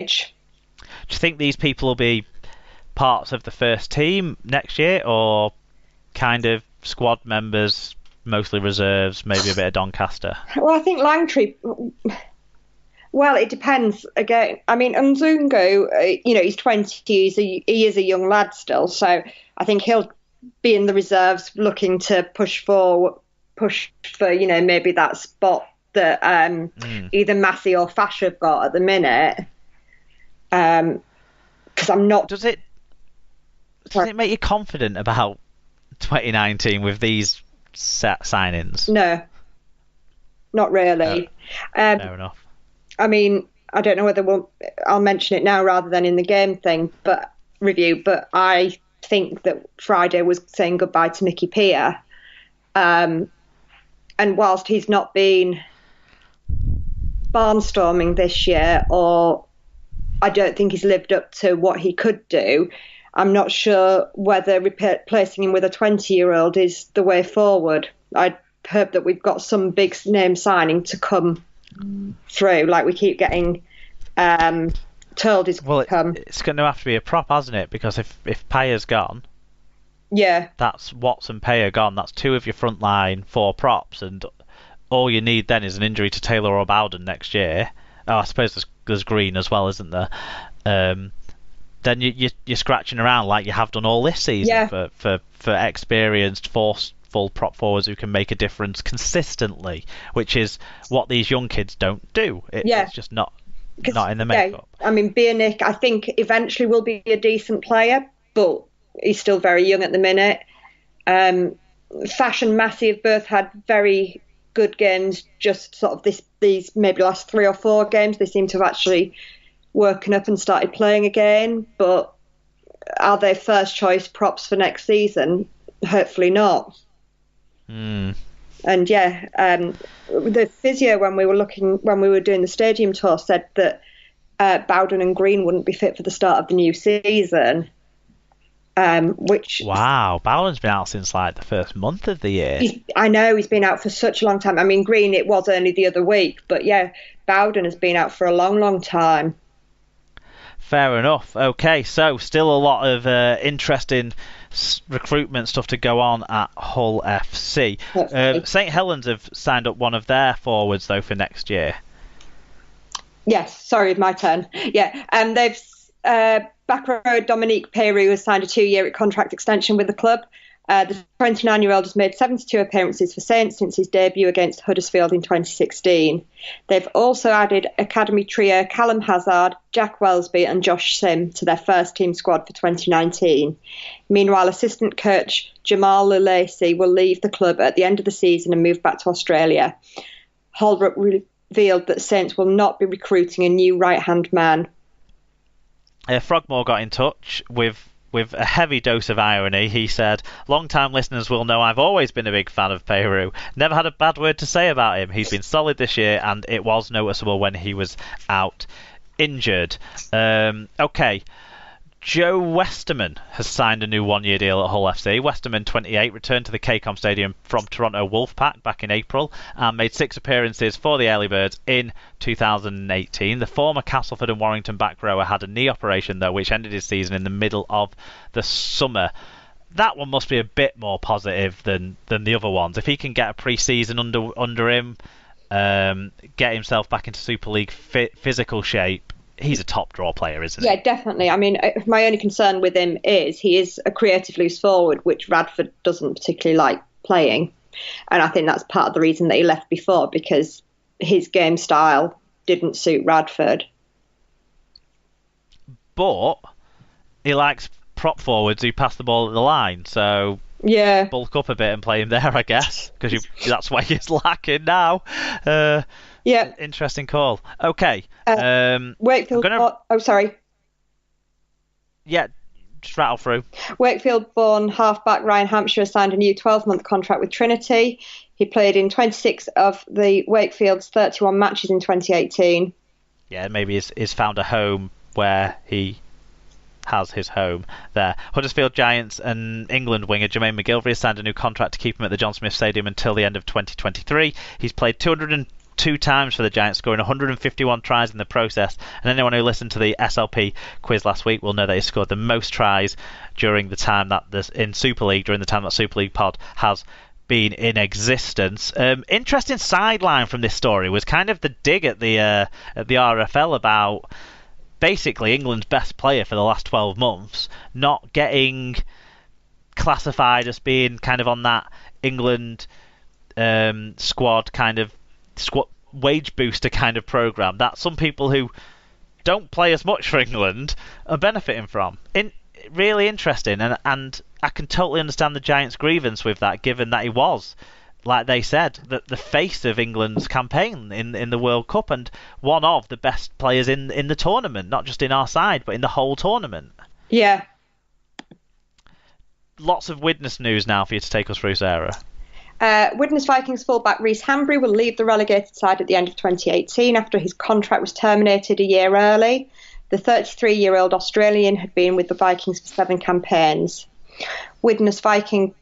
Do you think these people will be parts of the first team next year, or kind of squad members, mostly reserves, maybe a bit of Doncaster? Well, I think Langtree. Well, it depends. Again, I mean, Nzungu, he's 20. He is a young lad still, so I think he'll be in the reserves, looking to push for maybe that spot that either Massey or Fash have got at the minute. Because I'm not. Does it make you confident about 2019 with these signings? No, not really. Fair enough. I mean, I don't know whether I'll mention it now rather than in the game thing, but I think that Friday was saying goodbye to Mickey Peer. And whilst he's not been barnstorming this year, or I don't think he's lived up to what he could do, I'm not sure whether replacing him with a 20-year-old is the way forward. I hope that we've got some big name signing to come through, like we keep getting told is come. It's going to have to be a prop, hasn't it? Because if Payer's gone, yeah, that's Watts and Payer gone. That's two of your front line, four props, and all you need then is an injury to Taylor or Bowden next year. Oh, I suppose there's Green as well, isn't there? Then you're scratching around like you have done all this season for experienced full prop forwards who can make a difference consistently, which is what these young kids don't do. It's just not in the makeup. I mean, Bionic, I think eventually will be a decent player, but he's still very young at the minute. Fash and Massey have both had very good games, just sort of these maybe last 3 or 4 games. They seem to have actually woken up and started playing again, but are they first choice props for next season? Hopefully not. And the physio when we were doing the stadium tour said that Bowden and Green wouldn't be fit for the start of the new season. Wow, Bowden's been out since like the first month of the year. I know, he's been out for such a long time. I mean, Green, it was only the other week, but yeah, Bowden has been out for a long, long time. Fair enough. Okay, so still a lot of interesting recruitment stuff to go on at Hull FC. St Helens have signed up one of their forwards though for next year. Yes, sorry, my turn. Yeah, they've back row Dominique Peru has signed a 2-year contract extension with the club. The 29-year-old has made 72 appearances for Saints since his debut against Huddersfield in 2016. They've also added academy trio Callum Hazard, Jack Wellesby and Josh Sim to their first team squad for 2019. Meanwhile, assistant coach Jamal Lulacy will leave the club at the end of the season and move back to Australia. Holbrook revealed that Saints will not be recruiting a new right-hand man. Frogmore got in touch with a heavy dose of irony. He said, "Long-time listeners will know I've always been a big fan of Peru. Never had a bad word to say about him. He's been solid this year, and it was noticeable when he was out injured." Okay. Joe Westerman has signed a new 1-year deal at Hull FC. Westerman, 28, returned to the KCOM Stadium from Toronto Wolfpack back in April and made 6 appearances for the Early Birds in 2018. The former Castleford and Warrington back rower had a knee operation, though, which ended his season in the middle of the summer. That one must be a bit more positive than the other ones. If he can get a pre-season under him, get himself back into Super League physical shape, he's a top draw player, isn't he? Yeah, definitely. I mean, my only concern with him is he is a creative loose forward, which Radford doesn't particularly like playing. And I think that's part of the reason that he left before, because his game style didn't suit Radford. But he likes prop forwards who pass the ball at the line, so yeah, bulk up a bit and play him there, I guess, because that's why he's lacking now. Yeah. Interesting call. Okay. Wakefield. Oh, sorry. Yeah, just rattle through. Wakefield-born halfback Ryan Hampshire signed a new 12-month contract with Trinity. He played in 26 of the Wakefield's 31 matches in 2018. Yeah, maybe he's found a home where he has his home there. Huddersfield Giants and England winger Jermaine McGilvery has signed a new contract to keep him at the John Smith Stadium until the end of 2023. He's played 2 times for the Giants, scoring 151 tries in the process. And anyone who listened to the SLP quiz last week will know that he scored the most tries during the time that in Super League, during the time that Super League pod has been in existence. Interesting sideline from this story was kind of the dig at the RFL about basically England's best player for the last 12 months not getting classified as being kind of on that England squad wage booster kind of program that some people who don't play as much for England are benefiting from. Really interesting, and I can totally understand the Giants' grievance with that, given that he was, like they said, the face of England's campaign in the World Cup and one of the best players in the tournament, not just in our side, but in the whole tournament. Yeah. Lots of Widnes news now for you to take us through, Sarah. Widnes Vikings fullback Rhys Hambry will leave the relegated side at the end of 2018 after his contract was terminated a year early. The 33-year-old Australian had been with the Vikings for 7 campaigns. Widnes Vikings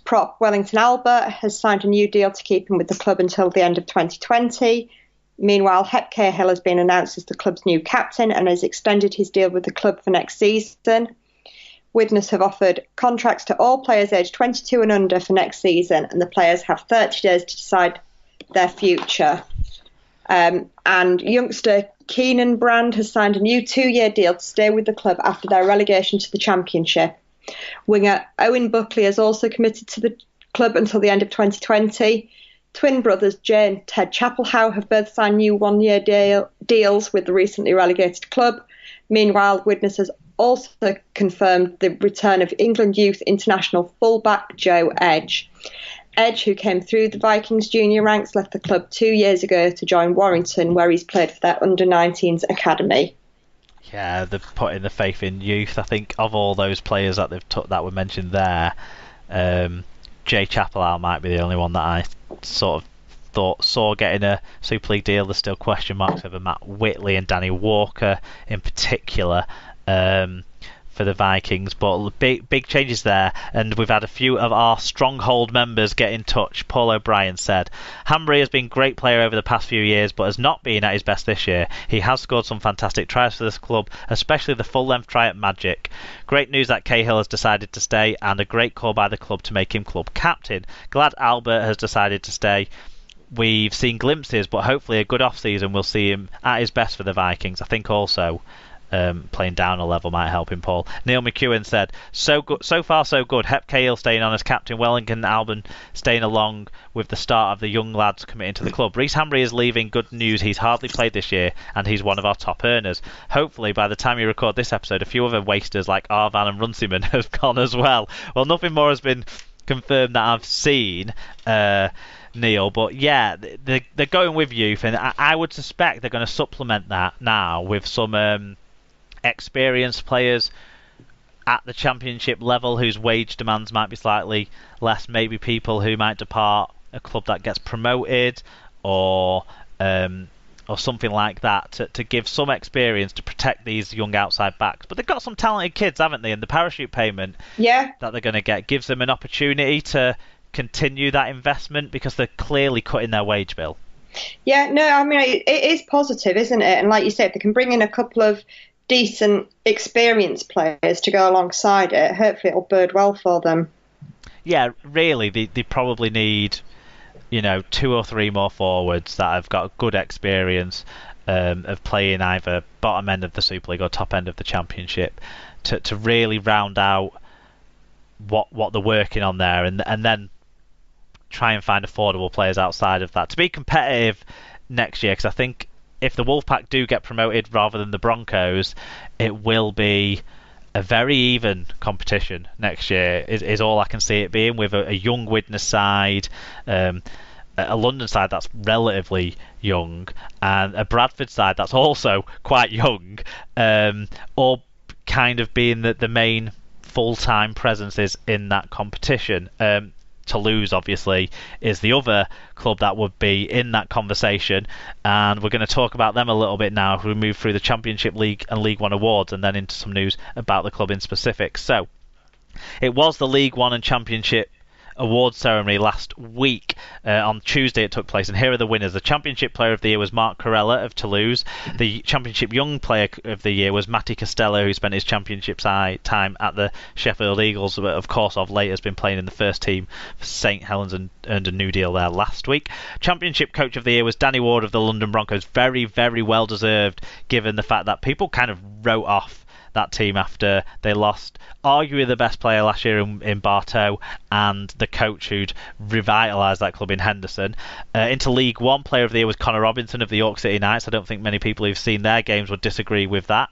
prop Wellington Albert has signed a new deal to keep him with the club until the end of 2020. Meanwhile, Hep Cahill has been announced as the club's new captain and has extended his deal with the club for next season. Widnes have offered contracts to all players aged 22 and under for next season, and the players have 30 days to decide their future. And youngster Keenan Brand has signed a new 2-year deal to stay with the club after their relegation to the Championship. Winger Owen Buckley has also committed to the club until the end of 2020. Twin brothers Jay and Ted Chapelhow have both signed new 1-year deals with the recently relegated club. Meanwhile, Widnes has also confirmed the return of England youth international fullback Joe Edge. Edge, who came through the Vikings junior ranks, left the club 2 years ago to join Warrington, where he's played for their under-19s academy. Yeah, they're putting the faith in youth. I think of all those players that they've that were mentioned there, Jay Chapelhow might be the only one that I sort of saw getting a Super League deal. There's still question marks over Matt Whitley and Danny Walker in particular for the Vikings, but big changes there, and we've had a few of our stronghold members get in touch. Paul O'Brien said, Hambry has been a great player over the past few years, but has not been at his best this year. He has scored some fantastic tries for this club, especially the full-length try at Magic. Great news that Cahill has decided to stay, and a great call by the club to make him club captain. Glad Albert has decided to stay. We've seen glimpses, but hopefully a good off-season will see him at his best for the Vikings. I think also playing down a level might help him, Paul. Neil McEwen said, so far so good. Hep Cahill staying on as captain, Wellington Albon staying along with the start of the young lads committing to the club. Rhys Hambry is leaving. Good news, he's hardly played this year and he's one of our top earners. Hopefully by the time you record this episode, a few other wasters like Arvan and Runciman have gone as well. Well, nothing more has been confirmed that I've seen, Neil, but yeah, they're going with youth, and I would suspect they're going to supplement that now with some experienced players at the Championship level whose wage demands might be slightly less, maybe people who might depart a club that gets promoted or something like that, to give some experience to protect these young outside backs. But they've got some talented kids, haven't they? And the parachute payment that they're going to get gives them an opportunity to continue that investment, because they're clearly cutting their wage bill. Yeah, no, I mean, it is positive, isn't it? And like you said, they can bring in a couple of decent experienced players to go alongside it. Hopefully it'll bode well for them. Yeah, really, they probably need, 2 or 3 more forwards that have got good experience of playing either bottom end of the Super League or top end of the Championship to really round out what they're working on there, and then try and find affordable players outside of that to be competitive next year, because I think if the Wolfpack do get promoted rather than the Broncos, it will be a very even competition next year, is all I can see it being, with a young Widnes side, a London side that's relatively young, and a Bradford side that's also quite young, all kind of being the main full-time presences in that competition. Toulouse, obviously, is the other club that would be in that conversation, and we're going to talk about them a little bit now if we move through the Championship League and League One awards, and then into some news about the club in specific. So, it was the League One and Championship award ceremony last week. On Tuesday it took place, and here are the winners. The Championship Player of the Year was Marc Corella of Toulouse. The Championship Young Player of the Year was Matty Costello, who spent his championship time at the Sheffield Eagles, but of course of late has been playing in the first team for St Helens and earned a new deal there last week. Championship Coach of the Year was Danny Ward of the London Broncos. Very, very well deserved, given the fact that people kind of wrote off that team after they lost arguably the best player last year in Bartow and the coach who'd revitalised that club in Henderson. Into League One, Player of the Year was Connor Robinson of the York City Knights. I don't think many people who've seen their games would disagree with that.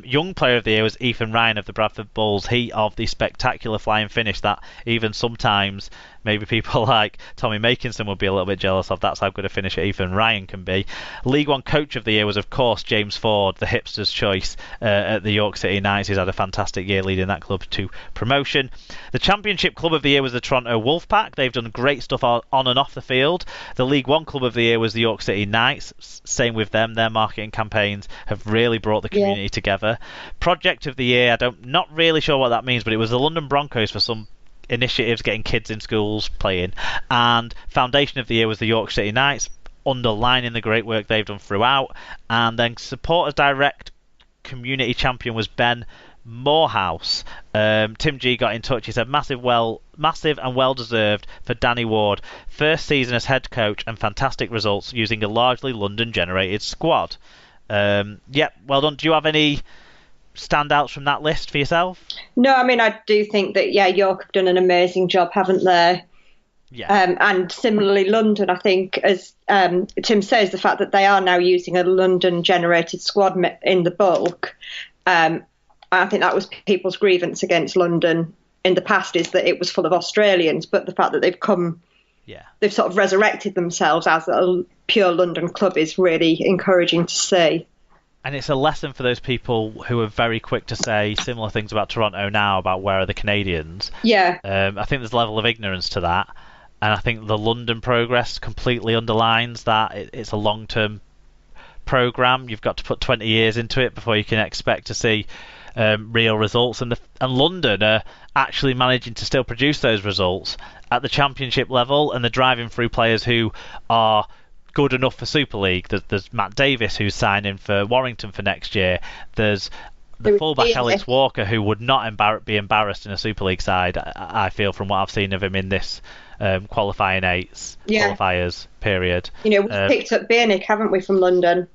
Young Player of the Year was Ethan Ryan of the Bradford Bulls. He of the spectacular flying finish that even sometimes maybe people like Tommy Makinson would be a little bit jealous of. That's how good a finisher Ethan Ryan can be. League One Coach of the Year was, of course, James Ford, the hipster's choice at the York City Knights. He's had a fantastic year leading that club to promotion. The Championship Club of the Year was the Toronto Wolfpack. They've done great stuff on and off the field. The League One Club of the Year was the York City Knights. Same with them. Their marketing campaigns have really brought the community together. Project of the Year, not really sure what that means, but it was the London Broncos for some initiatives getting kids in schools playing. And Foundation of the Year was the York City Knights, underlining the great work they've done throughout. And then Supporters Direct Community Champion was Ben Morehouse. Tim G got in touch. He said massive and well deserved for Danny Ward. First season as head coach and fantastic results using a largely London generated squad. Well done. Do you have any standouts from that list for yourself? No, I mean, I do think that, York have done an amazing job, haven't they? Yeah. And similarly, London, I think, as Tim says, the fact that they are now using a London-generated squad in the bulk, I think that was people's grievance against London in the past, is that it was full of Australians, but the fact that they've sort of resurrected themselves as a pure London club is really encouraging to see. And it's a lesson for those people who are very quick to say similar things about Toronto now, about where are the Canadians. Yeah. I think there's a level of ignorance to that. And I think the London progress completely underlines that. It's a long-term programme. You've got to put 20 years into it before you can expect to see real results. And London are actually managing to still produce those results at the championship level, and they're driving through players who are good enough for Super League. There's Matt Davis, who's signing for Warrington for next year. There's the fullback Alex Walker, who would not be embarrassed in a Super League side, I feel, from what I've seen of him in this qualifying qualifiers period. We've picked up Bieniek, haven't we, from London?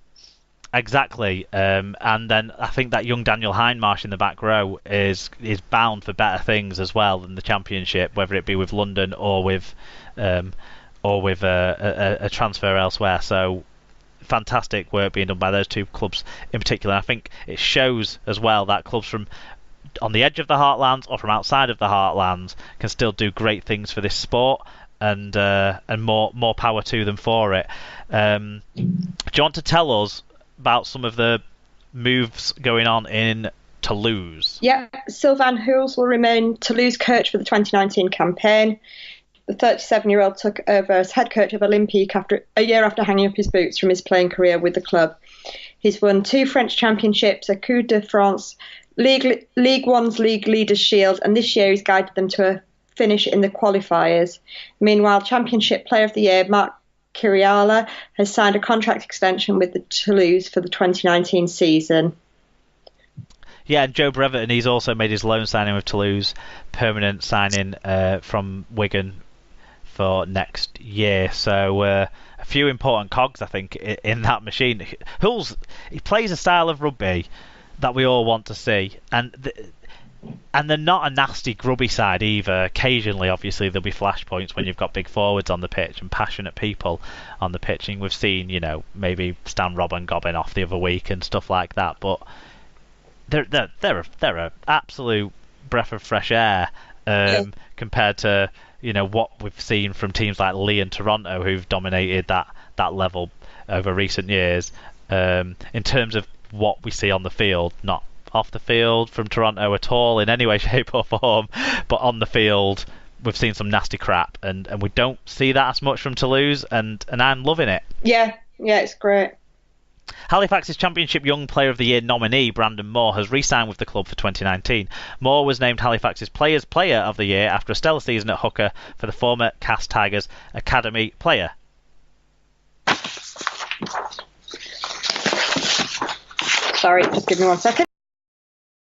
Exactly. And then I think that young Daniel Hindmarsh in the back row is bound for better things as well than the Championship, whether it be with London or with a transfer elsewhere. So fantastic work being done by those two clubs in particular. I think it shows as well that clubs from on the edge of the heartlands or from outside of the heartlands can still do great things for this sport, and more power to them for it. Do you want to tell us about some of the moves going on in Toulouse? Yeah, Sylvain Hules will remain Toulouse coach for the 2019 campaign. The 37-year-old took over as head coach of Olympique a year after hanging up his boots from his playing career with the club. He's won 2 French championships, a Coupe de France, League One's League Leaders Shield, and this year he's guided them to a finish in the qualifiers. Meanwhile, Championship Player of the Year, Marc Corella, has signed a contract extension with the Toulouse for the 2019 season. Yeah, and Joe Brereton, he's also made his loan signing with Toulouse, permanent signing from Wigan for next year. So a few important cogs, I think, in that machine. Hules, he plays a style of rugby that we all want to see, and they're not a nasty, grubby side either. Occasionally, obviously, there'll be flashpoints when you've got big forwards on the pitch and passionate people on the pitch. And we've seen, maybe Stan Robben gobbing off the other week and stuff like that. But they're an absolute breath of fresh air compared to what we've seen from teams like Lee and Toronto, who've dominated that level over recent years. In terms of what we see on the field, not off the field from Toronto at all in any way, shape or form, but on the field we've seen some nasty crap, and we don't see that as much from Toulouse, and I'm loving it. Yeah, it's great. Halifax's Championship Young Player of the Year nominee, Brandon Moore, has re-signed with the club for 2019. Moore was named Halifax's Players Player of the Year after a stellar season at hooker for the former Cass Tigers Academy player. Sorry, just give me 1 second.